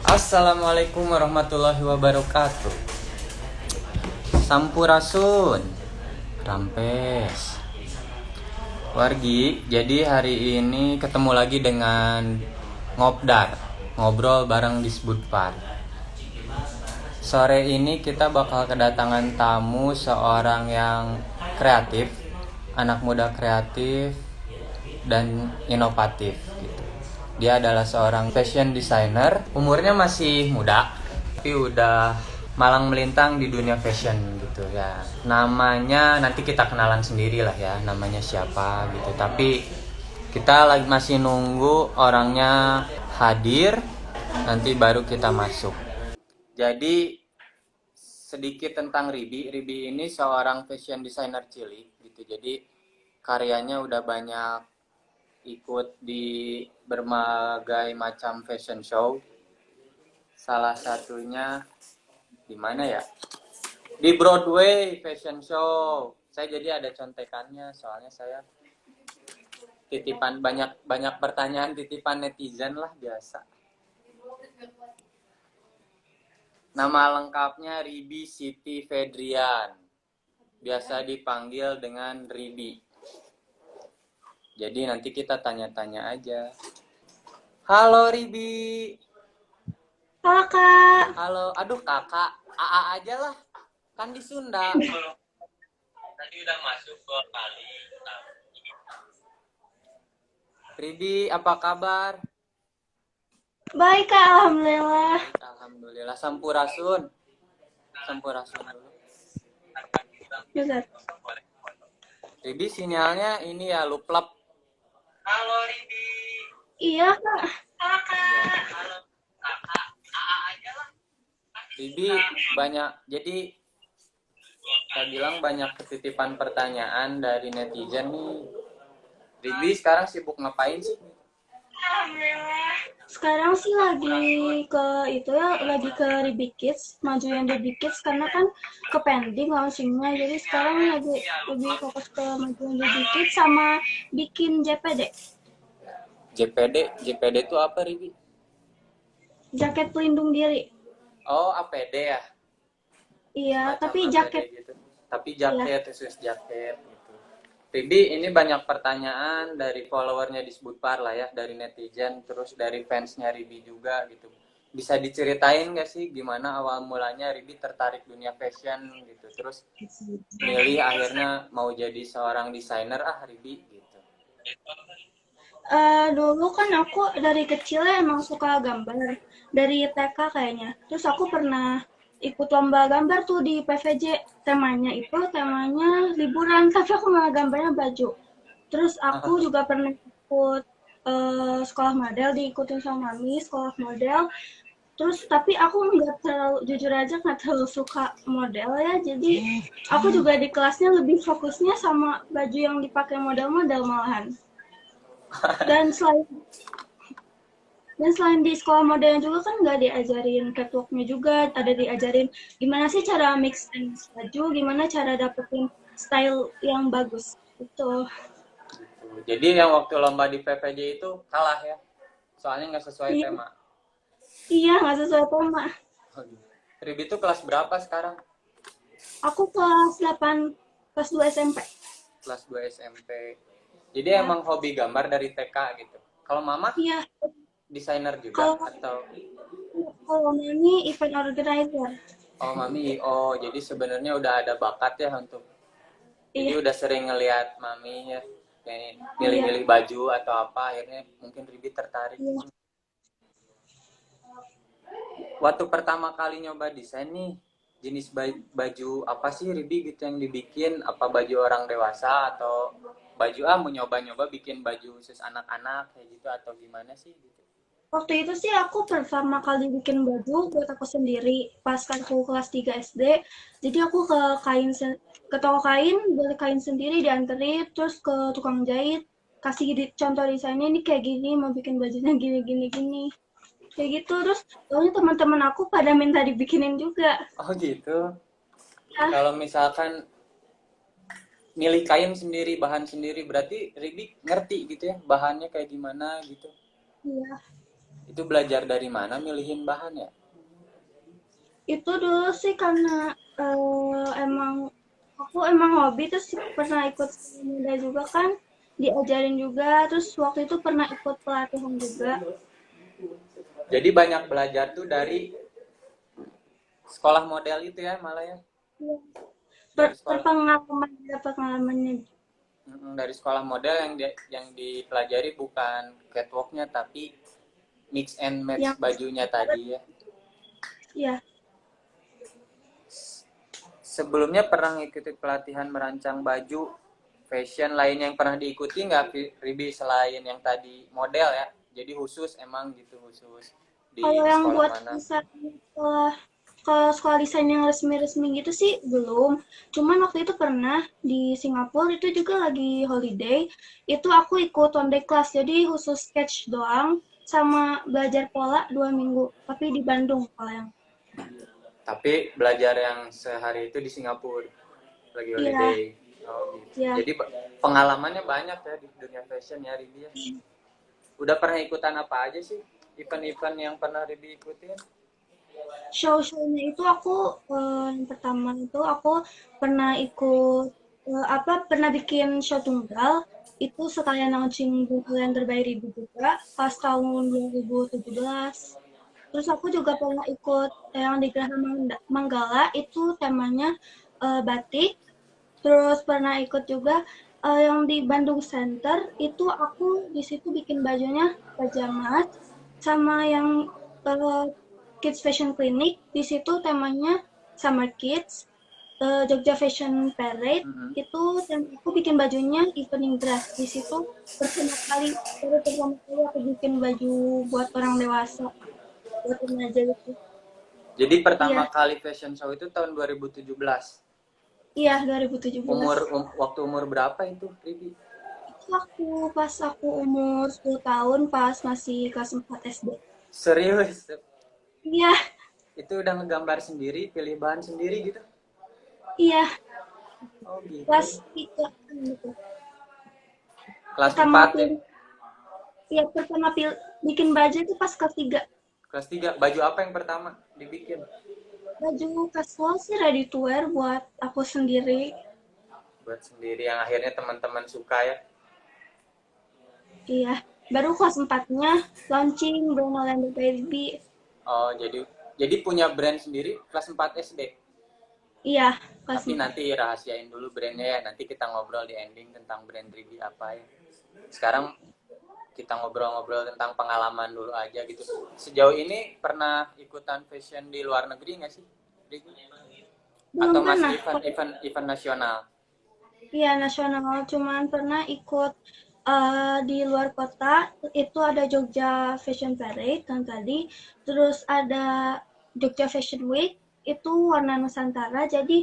Assalamualaikum warahmatullahi wabarakatuh. Sampurasun, Rampes, Wargi. Jadi hari ini ketemu lagi dengan Ngobdar, ngobrol bareng Disbudpar. Sore ini kita bakal kedatangan tamu seorang yang kreatif, anak muda kreatif dan inovatif gitu. Dia adalah seorang fashion designer, umurnya masih muda, tapi udah malang melintang di dunia fashion gitu ya. Namanya nanti kita kenalan sendiri lah ya, namanya siapa gitu. Tapi kita lagi masih nunggu orangnya hadir, nanti baru kita masuk. Jadi sedikit tentang Ribi. Ribi ini seorang fashion designer cilik gitu. Jadi karyanya udah banyak ikut di berbagai macam fashion show. Salah satunya di mana ya? Di Broadway Fashion Show. Saya jadi ada contekannya, soalnya saya titipan banyak pertanyaan titipan netizen lah biasa. Nama lengkapnya Ribi Siti Fedrian. Biasa dipanggil dengan Ribi. Jadi nanti kita tanya-tanya aja. Halo Ribi. Halo Kak. Halo, aduh kakak, AA aja lah, kan di Sunda. Tadi udah masuk 2 kali. Ribi, apa kabar? Baik Kak, Alhamdulillah. Alhamdulillah, sampurasun. Sampurasun dulu. Juga. Ribi sinyalnya ini ya luplep. Halo Ribi. Iya Kak. Halo Kak. Halo kakak, AA aja lah. Ribi banyak, jadi saya bilang banyak ketitipan pertanyaan dari netizen nih. Ribi sekarang sibuk ngapain sih? Alhamdulillah. Sekarang sih lagi ke Ribi Kids, majuin Ribi Kids karena kan ke pending launchingnya. Jadi sekarang lagi lebih fokus ke majuin Ribi Kids sama bikin JPD. JPD itu apa Ribi? Jaket pelindung diri. Oh, APD ya? Iya, Semacam tapi APD jaket. gitu. Tapi Iya. jaket, khusus jaket gitu. Ribi, ini banyak pertanyaan dari followernya di Sebutpar lah ya, dari netizen, terus dari fansnya Ribi juga gitu. Bisa diceritain gak sih gimana awal mulanya Ribi tertarik dunia fashion gitu, terus milih akhirnya mau jadi seorang desainer Ribi gitu. Dulu kan aku dari kecil emang suka gambar, dari TK kayaknya. Terus aku pernah ikut lomba gambar tuh di PVJ. Temanya liburan, tapi aku malah gambarnya baju. Terus aku juga pernah ikut sekolah model, diikutin sama mami, sekolah model. Terus tapi aku nggak terlalu, jujur aja nggak terlalu suka model ya. Jadi aku juga di kelasnya lebih fokusnya sama baju yang dipakai model-model malahan. Dan selain Dan selain di sekolah modelnya juga kan nggak diajarin catwalknya juga, ada diajarin gimana sih cara mix and match baju, gimana cara dapetin style yang bagus. Itu. Jadi yang waktu lomba di PPJ itu kalah ya, soalnya nggak sesuai Iya, tema. iya nggak sesuai tema. Ribi itu kelas berapa sekarang? Aku kelas 8, kelas 2 SMP. Kelas 2 SMP. Jadi Ya, emang hobi gambar dari TK gitu. Kalau mama iya. desainer juga Kalau atau kalau ini event organizer. oh mami oh jadi sebenarnya udah ada bakat ya untuk jadi Iya, udah sering ngelihat mami ya kayak iya, milih-milih baju atau apa akhirnya mungkin Ribi tertarik. iya. Waktu pertama kali nyoba desain nih jenis baju apa sih Ribi gitu yang dibikin, apa baju orang dewasa atau baju mau nyoba-nyoba bikin baju khusus anak-anak kayak gitu atau gimana sih gitu. Waktu itu sih aku pertama kali bikin baju buat aku sendiri pas aku kelas 3 SD. Jadi aku ke toko kain, beli kain sendiri, dianterin, terus ke tukang jahit, kasih contoh desainnya ini kayak gini, mau bikin bajunya gini gini gini. Kayak gitu, terus soalnya teman-teman aku pada minta dibikinin juga. Oh gitu. Ya, Kalau misalkan milih kain sendiri, bahan sendiri, berarti Ribi ngerti gitu ya, bahannya kayak gimana gitu. iya. Itu belajar dari mana milihin bahan ya? Itu dulu sih karena emang aku emang hobi, terus pernah ikut muda juga kan, diajarin juga, terus waktu itu pernah ikut pelatihan juga. Jadi banyak belajar tuh dari sekolah model itu ya malah ya. Iya. Dari sekolah Berpengalaman, ada pengalamannya. dari sekolah model yang dipelajari bukan catwalknya tapi mix and match Yang bajunya tadi ya. ya, Sebelumnya pernah ngikuti pelatihan merancang baju fashion lain yang pernah diikuti nggak, Ribi, selain yang tadi model ya? Jadi khusus emang gitu, khusus kalau di yang sekolah buat mana? desain sekolah, kalau sekolah desain yang resmi-resmi gitu sih belum. Cuman waktu itu pernah di Singapura, itu juga lagi holiday. Itu aku ikut one day class, jadi khusus sketch doang sama belajar pola 2 minggu. Tapi di Bandung kalau yang. Tapi belajar yang sehari itu di Singapura, lagi Iya, holiday. Oh gitu. iya. Jadi pengalamannya banyak ya di dunia fashion ya, Ribi ya. Udah pernah ikutan apa aja sih? Event-event yang pernah Ribi ikutin? Show-shownya itu aku yang pertama itu aku pernah ikut pernah bikin show tunggal itu sekalian launching buku yang terbaik Ribu juga pas tahun 2017. Terus aku juga pernah ikut yang di Geraha Manggala itu temanya batik. Terus pernah ikut juga yang di Bandung Center itu aku di situ bikin bajunya pajamas sama yang eh, Kids Fashion Clinic di situ temanya Summer Kids. Jogja Fashion Parade Mm-hmm. itu aku bikin bajunya evening dress di situ baru pertama kali aku bikin baju buat orang dewasa buat remaja gitu. Jadi pertama Iya, kali fashion show itu tahun 2017. iya 2017. Waktu umur berapa itu, Ribi? Itu pas aku umur 10 tahun pas masih kelas 4 SD. Serius? Iya, Itu udah ngegambar sendiri, pilih bahan sendiri gitu? iya, Oh gitu. kelas 3 kan gitu. Kelas Pertama 4 ya? pilih, iya pertama bikin baju itu pas kelas 3. Kelas 3. Baju apa yang pertama dibikin? Baju casual sih ready to wear buat aku sendiri. Buat sendiri yang akhirnya teman-teman suka ya? Iya, baru kelas 4-nya launching brand Orlando Baby. Oh, jadi punya brand sendiri kelas 4 SD. Iya, kelas Tapi 4. nanti rahasiain dulu brandnya ya. Nanti kita ngobrol di ending tentang brand Ribi apa ya. Sekarang kita ngobrol-ngobrol tentang pengalaman dulu aja gitu. Sejauh ini pernah ikutan fashion di luar negeri nggak sih, Ribi? Belum Atau masih pernah. event nasional? Iya, nasional. Cuman pernah ikut di luar kota. Itu ada Jogja Fashion Parade kan tadi. Terus ada Jogja Fashion Week. Itu warna Nusantara. Jadi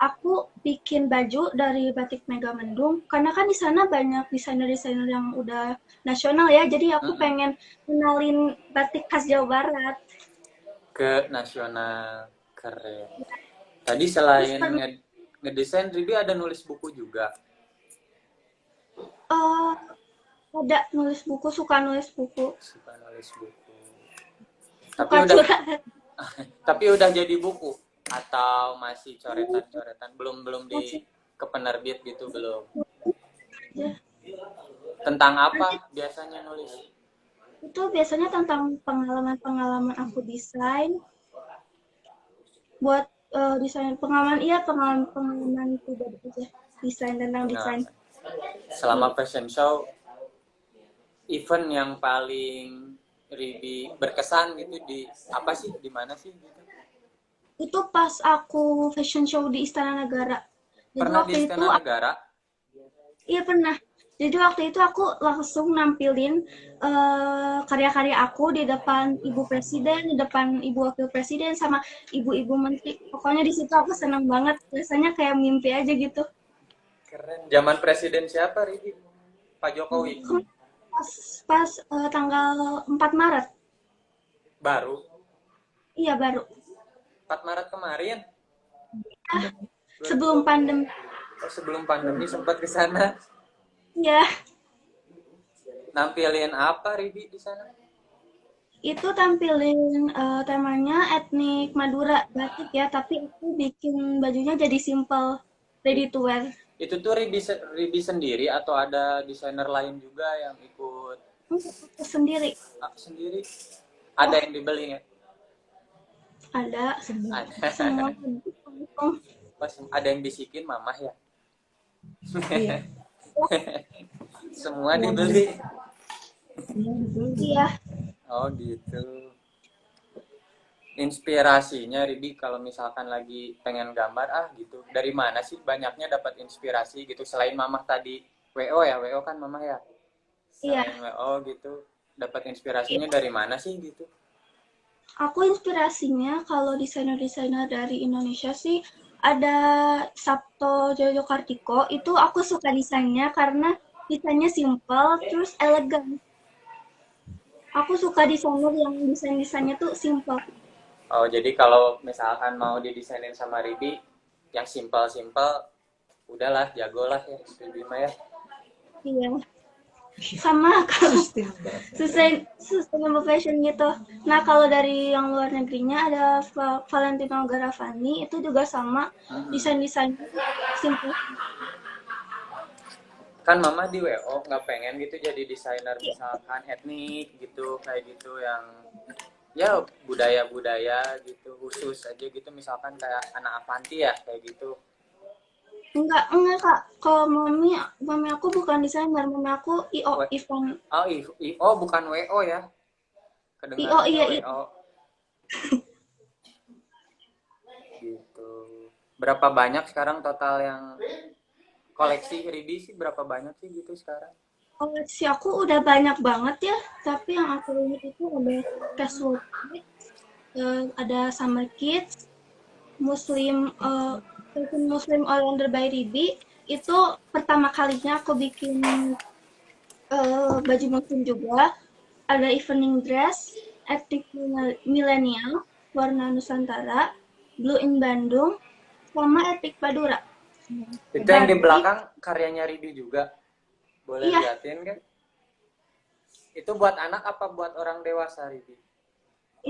aku bikin baju dari batik Megamendung. Karena kan di sana banyak desainer-desainer yang udah nasional ya. Jadi aku Mm-mm. pengen kenalin batik khas Jawa Barat. Ke nasional, keren. Tadi Terus selain pernah ngedesain, Ribi ada nulis buku juga. eh, ada nulis buku, suka nulis buku. Suka nulis buku. Tapi Suka udah curhat. tapi udah jadi buku atau masih coretan-coretan? Belum belum di Masih ke penerbit gitu belum. aja. Tentang Nanti apa biasanya nulis? itu biasanya tentang pengalaman-pengalaman aku desain buat desain pengalaman iya pengalaman pribadi aja desain tentang Nah, desain. selama fashion show, event yang paling Ribi berkesan gitu di apa sih? Di mana sih gitu? Itu pas aku fashion show di Istana Negara. Jadi Pernah di waktu itu Istana Negara? iya pernah. Jadi waktu itu aku langsung nampilin karya-karya aku di depan Ibu Presiden, di depan Ibu Wakil Presiden, sama Ibu-Ibu Menteri. Pokoknya di situ aku seneng banget. Rasanya kayak mimpi aja gitu. Keren. Zaman presiden siapa, Ribi? Pak Jokowi. Pas, tanggal 4 Maret. Baru Iya baru. 4 Maret kemarin. Sebelum 2020. pandemi. Oh, sebelum pandemi sempat ke sana. Iya. Nampilin apa, Ribi, di sana? Itu tampilin temanya etnik Madura batik ya, tapi aku bikin bajunya jadi simple, ready to wear. Itu tuh Ribi sendiri atau ada desainer lain juga yang ikut Aku sendiri. sendiri? Ada Oh, yang dibeli ya? ada Ada. semua. Pas ada yang bisikin mamah ya? Iya, Semua iya dibeli. Iya, Oh gitu. Inspirasinya Ribi kalau misalkan lagi pengen gambar gitu. Dari mana sih banyaknya dapat inspirasi gitu selain mamah tadi WO ya, WO kan mamah ya. iya. Selain WO gitu, dapat inspirasinya dari mana sih gitu? Aku inspirasinya kalau desainer-desainer dari Indonesia sih ada Sabto Jojo Kartiko. Itu aku suka desainnya karena desainnya simple terus elegan. Aku suka desainer yang desain-desainnya tuh simple. Oh, jadi kalau misalkan mau didesainin sama Ribi yang simpel-simpel udahlah jagolah ya Ribi mah ya. Iya. Sama kalau sustainable. sustainable fashion gitu. Nah, kalau dari yang luar negerinya ada Valentino Garavani itu juga sama desain-desainnya simple. Kan mama di WO nggak pengen gitu jadi desainer misalkan etnik gitu kayak gitu yang ya budaya-budaya gitu khusus aja gitu misalkan kayak anak Avanti ya kayak gitu. Enggak Kak. Kalau mami aku bukan desainer, mami aku IO, We- event. oh bukan WO ya, IO, kedengarannya iya, iya. WO gitu. Berapa banyak sekarang total yang koleksi Ribi sih berapa banyak sih gitu sekarang? Koleksi aku udah banyak banget ya, tapi yang aku ingat itu ada casual kids, ada summer kids, Muslim, fashion Muslim Oriented by Ribi. Itu pertama kalinya aku bikin baju muslim juga. Ada evening dress, etnik milenial, warna Nusantara, blue in Bandung, sama etnik Madura. Itu yang di Batik, belakang karyanya Ribi juga. Boleh iya, liatin kan? Itu buat anak apa buat orang dewasa Ribi?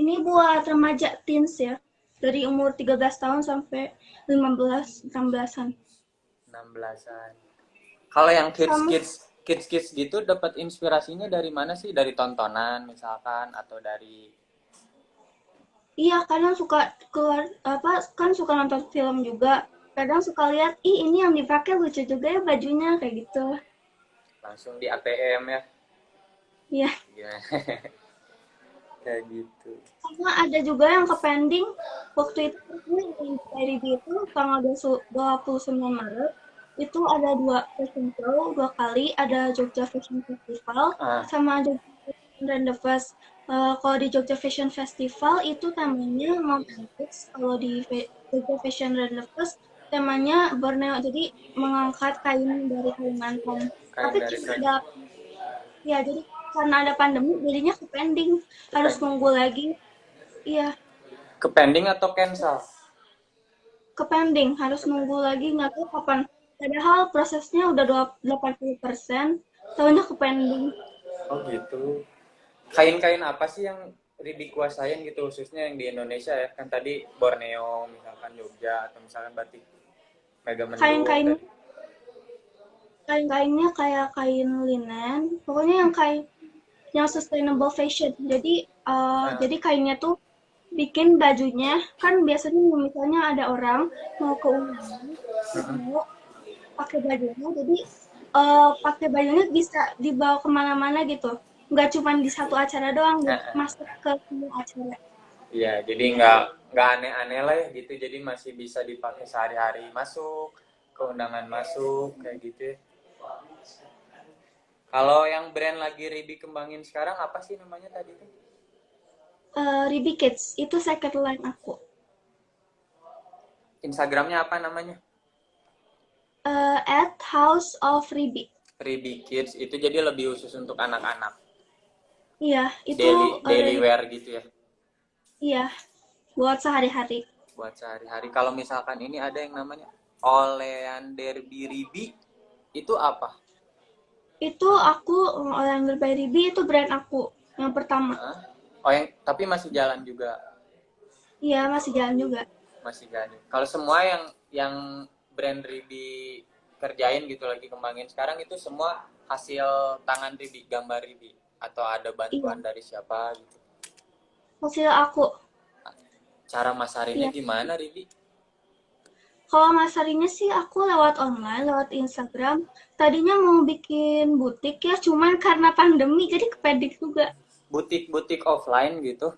ini buat remaja teens ya. Dari umur 13 tahun sampai 15, 16-an. 16-an. Kalau yang Sama, kids gitu dapat inspirasinya dari mana sih? Dari tontonan misalkan atau dari iya kadang suka keluar, apa, kan suka nonton film juga. Kadang suka lihat, ih ini yang dipakai lucu juga ya bajunya, kayak gitu. langsung di ATM ya? Iya, Gimana? Kayak gitu. sama ada juga yang ke pending. Waktu itu yang dari itu tanggal 29 Maret, itu ada dua fashion show, dua kali. Ada Jogja Fashion Festival, Ah, sama Jogja Fashion Run the Fest. Kalau di Jogja Fashion Festival itu temanya Mountain Peaks. Kalau di Jogja Fashion Run the Fest temanya Borneo. Jadi mengangkat kain dari Kalimantan. kain Tapi dari karena ada, ya jadi karena ada pandemi jadinya ke pending, harus nunggu lagi. Iya, ke pending atau cancel? ke pending, harus nunggu lagi nggak tahu kapan. Padahal prosesnya udah 80%, tahunya ke pending. Oh gitu. Kain-kain apa sih yang Ribi kuasain gitu khususnya yang di Indonesia ya? Kan tadi Borneo, misalkan Jogja atau misalkan batik Megamendung. Kain-kain kain-kainnya kayak kain linen, pokoknya yang kain yang sustainable fashion. Jadi kainnya tuh bikin bajunya kan biasanya misalnya ada orang mau ke undangan mau pakai bajunya jadi pakai bajunya bisa dibawa kemana-mana gitu, nggak cuma di satu acara doang, masuk ke semua acara. Iya, jadi nggak aneh-aneh lah ya gitu. Jadi masih bisa dipakai sehari-hari masuk, ke undangan masuk kayak gitu ya. Kalau yang brand lagi Ribi kembangin sekarang apa sih namanya tadi tuh? Ribi Kids itu second line aku. Instagramnya apa namanya? At House of Ribi. Ribi Kids itu jadi lebih khusus untuk anak-anak. Iya itu Daily wear gitu ya. iya buat sehari-hari. Buat sehari-hari. Kalau misalkan ini ada yang namanya Oleander Ribi itu apa? Itu aku Orlando by Ribi itu brand aku yang pertama. Hah? Oh, yang tapi masih jalan juga. Iya, masih jalan juga. Masih jalan. Kalau semua yang brand Ribi kerjain gitu lagi kembangin sekarang itu semua hasil tangan Ribi, gambar Ribi atau ada Iya, bantuan dari siapa gitu. hasil aku. Cara masarinnya Iya. gimana, Ribi? Kalau masarinnya sih aku lewat online, lewat Instagram. Tadinya mau bikin butik ya, cuman karena pandemi jadi kepedik juga. Butik-butik offline gitu.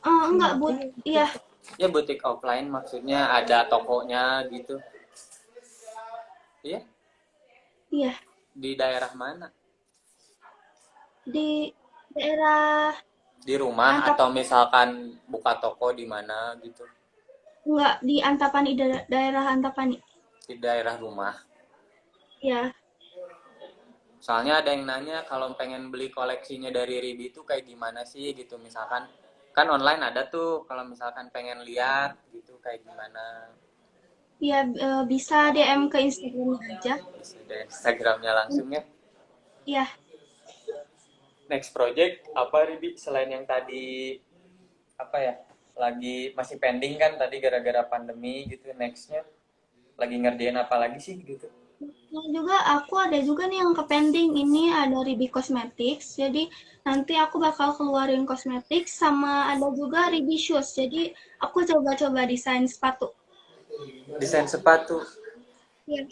Enggak, iya, Ya butik offline maksudnya ada tokonya gitu. Iya, iya. di daerah mana? Di daerah Di rumah Antap, atau misalkan buka toko di mana gitu. enggak, di Antapani, daerah Antapani. Di daerah rumah. Iya, Soalnya ada yang nanya kalau pengen beli koleksinya dari Ribi itu kayak gimana sih gitu. Misalkan kan online ada tuh kalau misalkan pengen lihat gitu kayak gimana. iya, bisa DM ke Instagramnya aja. Bisa dari Instagramnya langsung ya. Iya, Next project apa Ribi selain yang tadi apa ya lagi masih pending kan tadi gara-gara pandemi gitu, nextnya lagi ngerjain apa lagi sih gitu. yang juga aku ada juga nih yang ke pending. Ini ada Ribi Cosmetics. Jadi nanti aku bakal keluarin kosmetik sama ada juga Ribi Shoes. Jadi aku coba-coba desain sepatu. Desain sepatu, Iya,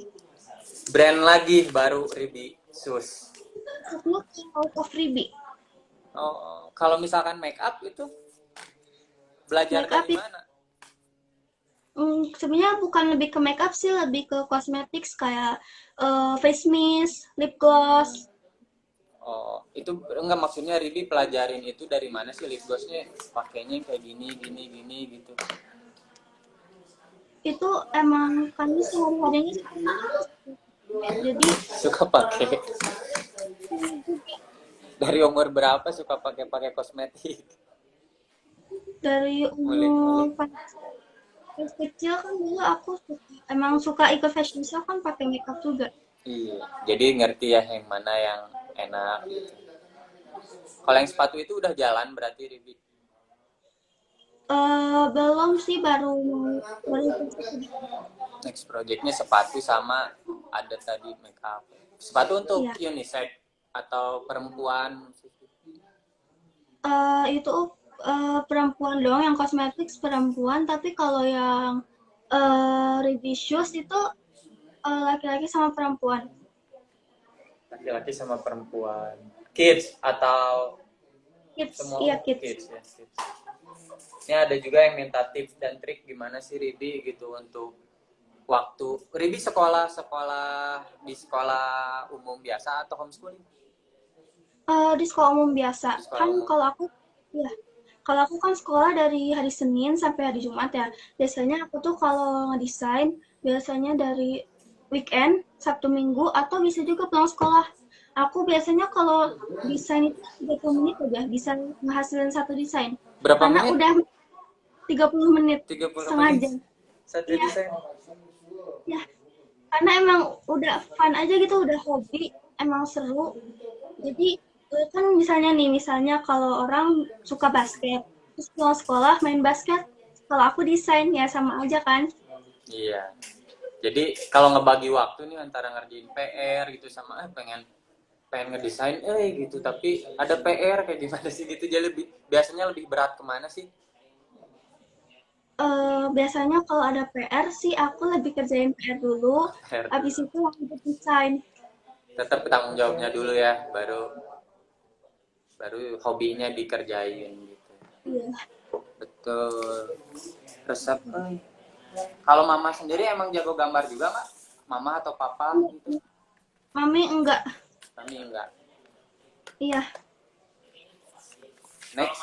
brand lagi baru Ribi Sus. sepatu out of Ribi. Oh, kalau misalkan make up itu belajar Make up dari itu mana? sebenarnya bukan lebih ke make up sih, lebih ke cosmetics kayak face mist, lip gloss. Oh, itu enggak maksudnya Ribi pelajarin itu dari mana sih lip glossnya pakainya kayak gini gini gini gitu. Itu emang kami sehari-harinya seperti itu. Jadi Suka pakai dari umur berapa suka pakai pakai kosmetik? dari Ngulik-ngulik. umur pas kecil kan dulu aku emang suka ikut fashion show kan pakai makeup juga. Iya, jadi ngerti ya yang mana yang enak gitu. Kalau yang sepatu itu udah jalan berarti Ribi. Belum sih, baru Next projectnya sepatu sama ada tadi make up. Sepatu untuk ya. unisex atau perempuan. Itu perempuan dong, yang cosmetics perempuan, tapi kalau yang Ribi shoes itu laki-laki sama perempuan. Laki-laki sama perempuan. Kids atau Kids, semua iya kids. kids ya. Kids. Ini ada juga yang minta tips dan trik gimana sih Ribi gitu untuk waktu Ribi sekolah di sekolah umum biasa atau homeschooling? Di sekolah umum biasa. Di sekolah Kan umum. kalau aku, ya, kalau aku kan sekolah dari hari Senin sampai hari Jumat ya. Biasanya aku tuh kalau ngedesain, biasanya dari weekend, Sabtu Minggu, atau bisa juga pulang sekolah. Aku biasanya kalau desain itu 30 menit aja bisa ngehasilin satu desain. Berapa Karena menit? udah 30 menit, 30 setengah menit jam. satu Iya, desain. ya. Karena emang udah fun aja gitu, udah hobi, emang seru. Jadi kan misalnya kalau orang suka basket, terus pulang sekolah main basket, kalau aku desain ya sama aja kan. Iya. Jadi kalau ngebagi waktu nih antara ngerjain PR gitu sama pengen pengen ngedesain gitu tapi ada PR kayak gimana sih gitu jadi lebih biasanya lebih berat kemana sih? Biasanya kalau ada PR sih aku lebih kerjain PR dulu, PR habis dulu. itu lanjut desain. Tetap tanggung jawabnya dulu ya baru baru hobinya dikerjain gitu. Iya. Betul. Resep. Kalau mama sendiri emang jago gambar juga nggak? Mama atau papa gitu? Mami enggak. Kami enggak. Iya. Next,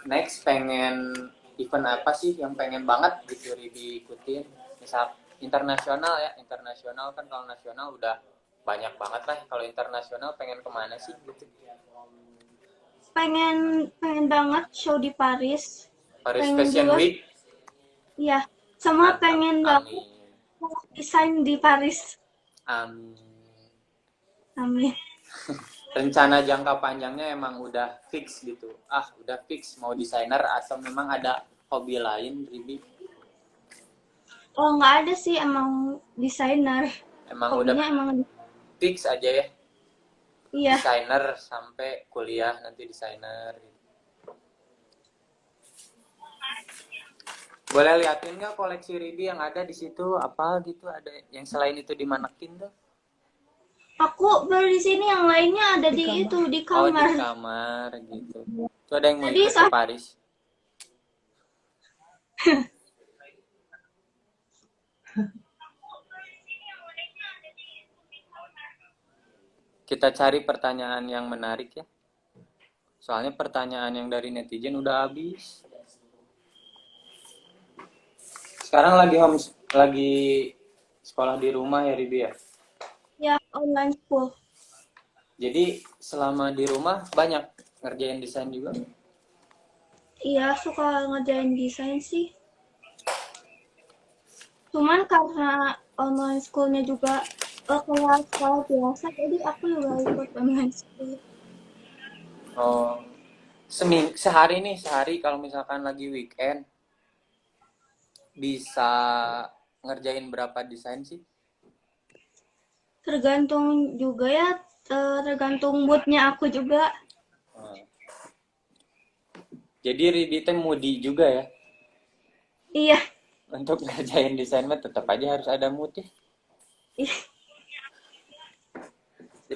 next pengen event apa sih yang pengen banget gitu diikutin? Misal internasional ya, internasional kan kalau nasional udah banyak banget lah. Kalau internasional pengen kemana sih gitu? Pengen pengen banget show di Paris. Paris Pengen Fashion juga, Week, iya. Sama mantap, pengen banget amin, desain di Paris. amin. Amin. rencana jangka panjangnya emang udah fix gitu. Udah fix mau desainer atau memang ada hobi lain, Ribi? Oh, nggak ada sih, emang desainer. Emang udah Hobinya emang fix aja ya, iya. desainer sampai kuliah nanti desainer gitu. Boleh liatin nggak koleksi Ribi yang ada di situ apa gitu? Ada yang selain itu dimanekin tuh? Aku baru di sini, yang lainnya ada Di di kamar. itu, di Oh, di kamar. kamar gitu. Tuh ada yang mau Jadi ikut ke Paris? Kita cari pertanyaan yang menarik ya. Soalnya pertanyaan yang dari netizen udah habis. Sekarang lagi sekolah di rumah ya, Ribi ya. Ya, online school. Jadi selama di rumah banyak ngerjain desain juga. Iya, suka ngerjain desain sih. Cuman karena online schoolnya juga kelas sekolah biasa, jadi aku juga ikut online school. Oh, sehari kalau misalkan lagi weekend bisa ngerjain berapa desain sih? Tergantung juga ya, tergantung moodnya aku juga. Hmm. Jadi Ribi teh moody juga ya. Iya, Untuk ngerjain desain mah tetap aja harus ada mood ya.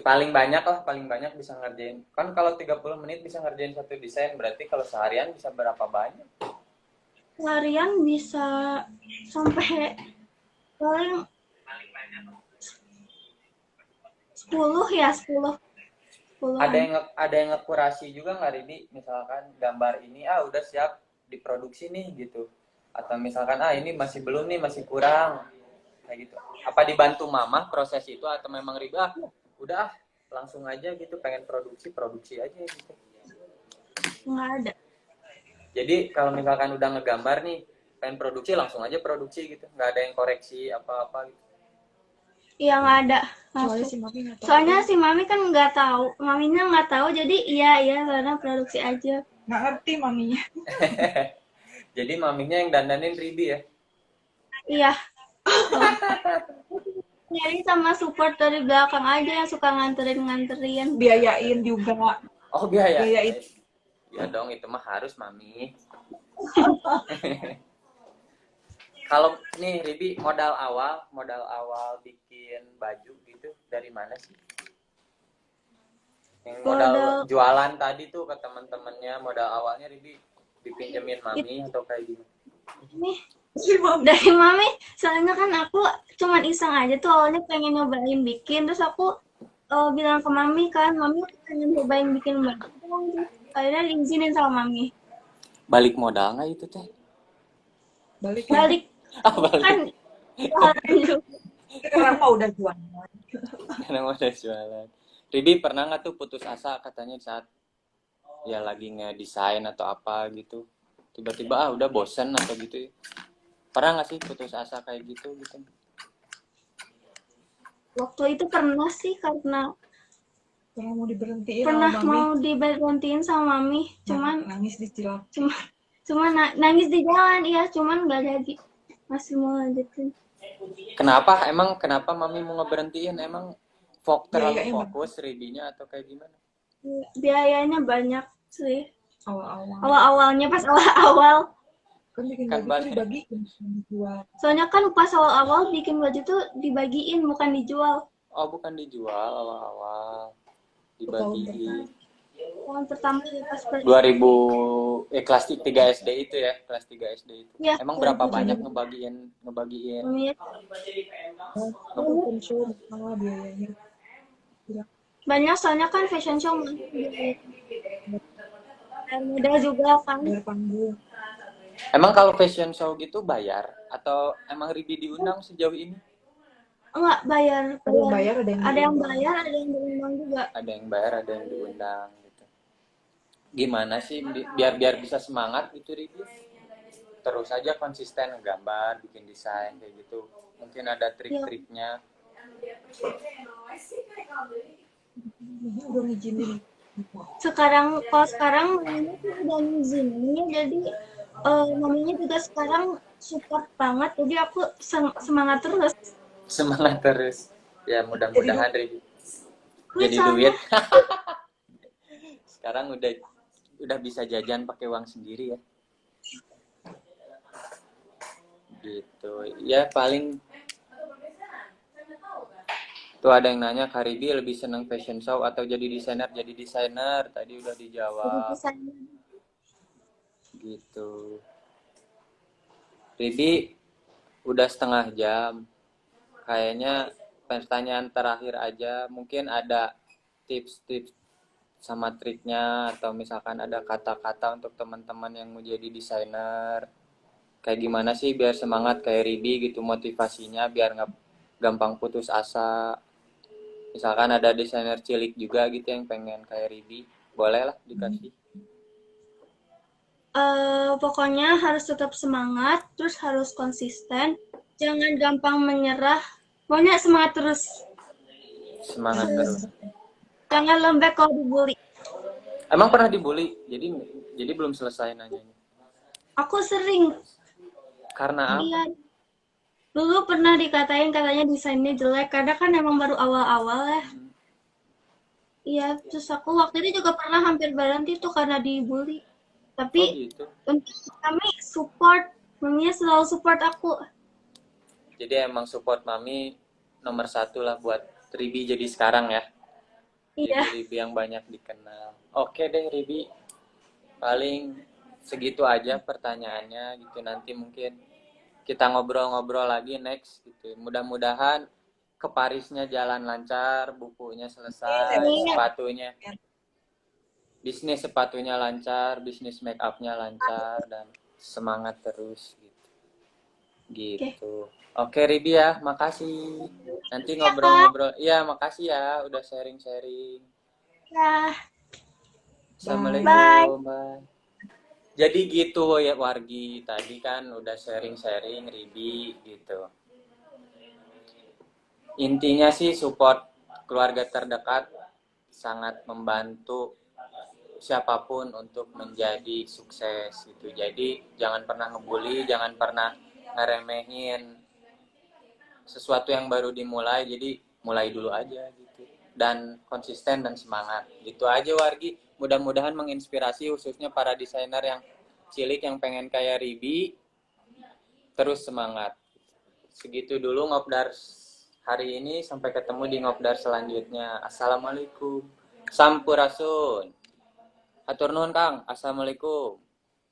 Paling banyak bisa ngerjain. Kan kalau 30 menit bisa ngerjain satu desain, berarti kalau seharian bisa berapa banyak? harian bisa sampai paling 10 ya, 10. 10. Ada yang ngekurasi juga nggak Ribi? Misalkan gambar ini udah siap diproduksi nih gitu. Atau misalkan ini masih belum nih, masih kurang. Kayak gitu. Apa dibantu mama proses itu atau memang Ribi udah langsung aja gitu, pengen produksi aja gitu. Nggak ada. Jadi kalau misalkan udah ngegambar nih, pengen produksi langsung aja produksi gitu, nggak ada yang koreksi apa-apa gitu. Iya, nggak ada. Soalnya Masuk. si Mami nggak tahu. Soalnya si Mami kan nggak tahu. Maminya nggak tahu, jadi iya karena produksi aja. Nggak ngerti Maminya. Jadi maminya yang dandanin Ribi ya? Iya. Nyari sama support dari belakang aja yang suka nganterin. Biayain juga. Oh biaya. Biayain. Ya dong, itu mah harus mami. Kalau nih Ribi modal awal bikin baju gitu dari mana sih? Yang modal jualan tadi tuh ke teman-temannya, modal awalnya Ribi dipinjemin mami atau kayak gimana? Nih, dari Mami, soalnya kan aku cuman iseng aja tuh awalnya pengen nyobain bikin, terus aku bilang ke Mami kan, Mami pengen nyobain bikin baju. Akhirnya diizinin sama Mami. Balik modal nggak itu teh? Balik. Balik. Kan Sekarang mah udah jualan. Karena udah jualan. Ribi pernah nggak tuh putus asa katanya saat ya lagi ngedesain atau apa gitu? Tiba-tiba udah bosen atau gitu ya? Pernah nggak sih putus asa kayak gitu? waktu itu pernah sih karena Pernah mau diberhentiin pernah sama Mami. mau diberhentiin sama Mami, cuman nangis di cilak. cuman nangis di jalan, iya, cuman nggak jadi, masih mau lanjutin. Kenapa? Emang kenapa Mami mau ngeberhentiin? Emang terlalu Biayanya fokus Ribinya atau kayak gimana? Biayanya banyak sih. Awal-awal. Awal-awalnya pas awal-awal. Kan bikin Kan baju tuh banyak. dibagiin, dijual. Soalnya kan pas awal-awal bikin baju tuh dibagiin, bukan dijual. Oh bukan dijual awal-awal, dibagiin. Tahun pertama pas 2000 kelas 3 SD itu ya, kelas 3 SD itu. Ya, Emang berapa 2000. banyak ngebagiin? Fashion show malah biayanya. Banyak, soalnya kan fashion show dan modal juga kan. Bayar panggung. Emang kalau fashion show gitu bayar atau emang Ribi diundang sejauh ini? Enggak, bayar. Ada yang bayar, Ada yang bayar, ada yang diundang juga. Ada yang bayar, ada yang diundang gitu. Gimana sih biar bisa semangat gitu Ribi? Terus aja konsisten gambar, bikin desain kayak gitu. Mungkin ada trik-triknya. udah ngizinin. Kalau sekarang mamanya tuh udah ngizinin ya, jadi mamanya juga sekarang support banget, jadi aku semangat terus. Semangat terus. Ya Jadi mudah-mudahan Ribi Duit jadi soalnya. duit. Sekarang udah bisa jajan pakai uang sendiri ya. Gitu. Ya paling tuh ada yang nanya Kak Ribi lebih seneng fashion show atau jadi desainer? Jadi desainer tadi udah Jadi dijawab desainer. gitu. Ribi udah setengah jam. Kayaknya pertanyaan terakhir aja. Mungkin ada tips-tips sama triknya atau misalkan ada kata-kata untuk teman-teman yang mau jadi desainer. Kayak gimana sih biar semangat kayak Ribi gitu motivasinya biar nggak gampang putus asa. Misalkan ada desainer cilik juga gitu yang pengen kayak Ribi, boleh lah dikasih. Pokoknya harus tetap semangat, terus harus konsisten, jangan gampang menyerah. Pokoknya semangat terus. Semangat Terus terus. jangan lembek kalau dibully. Emang pernah dibully? Jadi belum selesai nanyanya. Aku sering, Karena apa? iya, dulu pernah dikatain katanya desainnya jelek, karena kan emang baru awal-awal ya. Iya, terus aku waktu itu juga pernah hampir berhenti tuh karena dibully. Tapi Oh gitu. untuk kami support, maminya selalu support aku. Jadi emang support mami nomor satu lah buat Ribi jadi sekarang ya. Jadi Iya, Ribi yang banyak dikenal. Oke deh Ribi, paling segitu aja pertanyaannya gitu. Nanti mungkin kita ngobrol-ngobrol lagi next gitu. Mudah-mudahan ke Parisnya jalan lancar, bukunya selesai, amin. bisnis sepatunya lancar, bisnis make upnya lancar dan semangat terus gitu. Oke, Gitu. Oke Ridi ya, makasih. Nanti ya kak. ngobrol-ngobrol. Iya, makasih ya udah sharing-sharing. Ya, bye. Assalamualaikum. Bye. Jadi gitu ya Wargi, tadi kan udah sharing-sharing Ridi gitu. Intinya sih support keluarga terdekat sangat membantu siapapun untuk menjadi sukses gitu. Jadi jangan pernah ngebully, jangan pernah ngeremehin sesuatu yang baru dimulai. Jadi mulai dulu aja gitu. Dan konsisten dan semangat. Gitu aja Wargi. Mudah-mudahan menginspirasi khususnya para desainer yang cilik yang pengen kayak Ribi. Terus semangat. Segitu dulu ngobdar hari ini, sampai ketemu di ngobdar selanjutnya. Assalamualaikum. Sampurasun. Hatur nuhun Kang. Assalamualaikum.